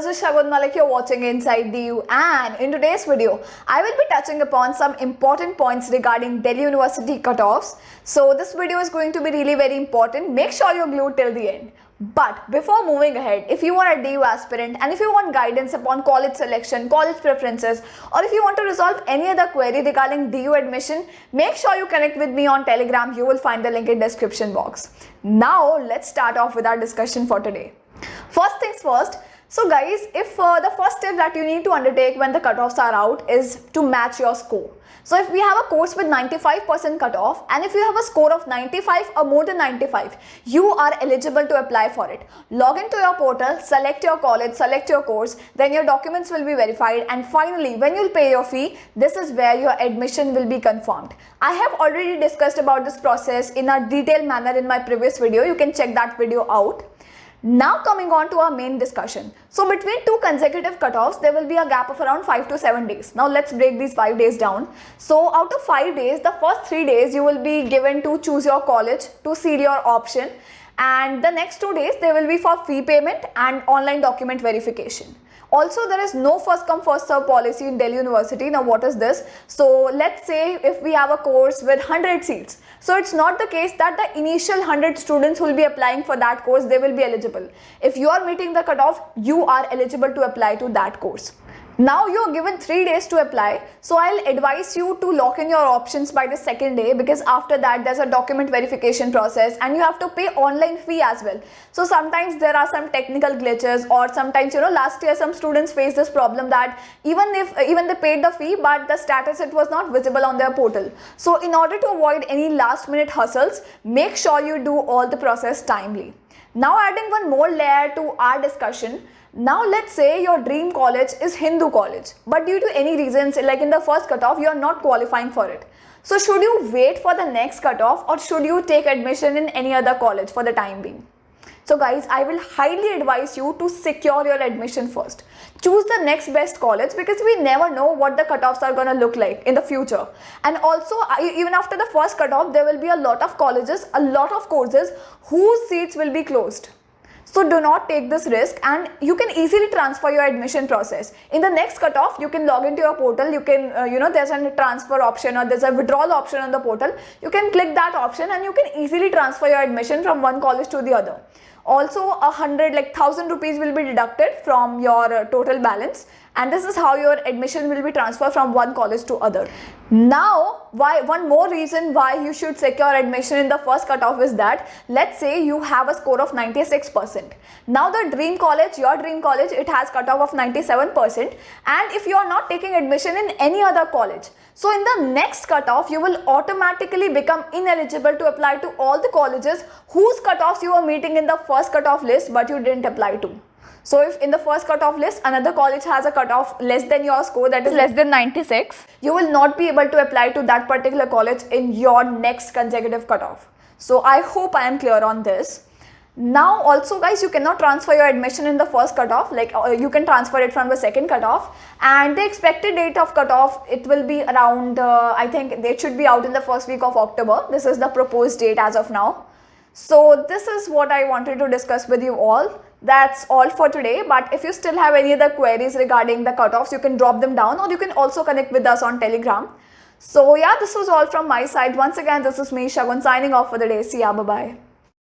this is Shagun Malik, you're watching Inside DU, and in today's video, I will be touching upon some important points regarding Delhi University cutoffs. So this video is going to be really very important. Make sure you're glued till the end. But before moving ahead, if you are a DU aspirant and if you want guidance upon college selection, college preferences, or if you want to resolve any other query regarding DU admission, make sure you connect with me on Telegram. You will find the link in description box. Now let's start off with our discussion for today. First things first. So guys, if the first step that you need to undertake when the cutoffs are out is to match your score. So if we have a course with 95% cutoff and if you have a score of 95 or more than 95, you are eligible to apply for it. Log into your portal, select your college, select your course, then your documents will be verified, and finally when you'll pay your fee, this is where your admission will be confirmed. I have already discussed about this process in a detailed manner in my previous video. You can check that video out. Now coming on to our main discussion. So between two consecutive cutoffs, there will be a gap of around 5 to 7 days. Now let's break these 5 days down. So out of 5 days, the first 3 days you will be given to choose your college, to see your option, and the next 2 days they will be for fee payment and online document verification. Also, there is no first come first serve policy in Delhi University. Now what is this? So let's say if we have a course with 100 seats. So it's not the case that the initial 100 students who will be applying for that course, they will be eligible. If you are meeting the cutoff, you are eligible to apply to that course. Now you are given 3 days to apply, so I'll advise you to lock in your options by the second day, because after that there's a document verification process and you have to pay online fee as well. So sometimes there are some technical glitches, or sometimes last year some students faced this problem that even they paid the fee, but the status, it was not visible on their portal. So in order to avoid any last minute hustles, make sure you do all the process timely. Now adding one more layer to our discussion. Now let's say your dream college is Hindu college, but due to any reasons like in the first cutoff you are not qualifying for it. So should you wait for the next cutoff, or should you take admission in any other college for the time being? So guys, I will highly advise you to secure your admission first. Choose the next best college, because we never know what the cutoffs are going to look like in the future. And also even after the first cutoff, there will be a lot of colleges, a lot of courses whose seats will be closed. So do not take this risk, and you can easily transfer your admission process. In the next cutoff, you can log into your portal, you can, there's a transfer option or there's a withdrawal option on the portal. You can click that option and you can easily transfer your admission from one college to the other. Also 1,000 rupees will be deducted from your total balance, and this is how your admission will be transferred from one college to other. Now, one more reason why you should secure admission in the first cutoff is that, let's say you have a score of 96%. Now the dream college, your dream college, it has cutoff of 97%, and if you are not taking admission in any other college, so in the next cutoff, you will automatically become ineligible to apply to all the colleges whose cutoffs you are meeting in the first cutoff list but you didn't apply to. So if in the first cutoff list another college has a cutoff less than your score, that is less than 96, you will not be able to apply to that particular college in your next consecutive cutoff. So I hope I am clear on this. Now also guys, you cannot transfer your admission in the first cutoff, like you can transfer it from the second cutoff, and the expected date of cutoff, it will be around I think it should be out in the first week of October. This is the proposed date as of now. So this is what I wanted to discuss with you all. That's all for today, but if you still have any other queries regarding the cutoffs, you can drop them down, or you can also connect with us on Telegram. So yeah, this was all from my side. Once again, this is me, Shagun, signing off for the day. See ya, bye-bye.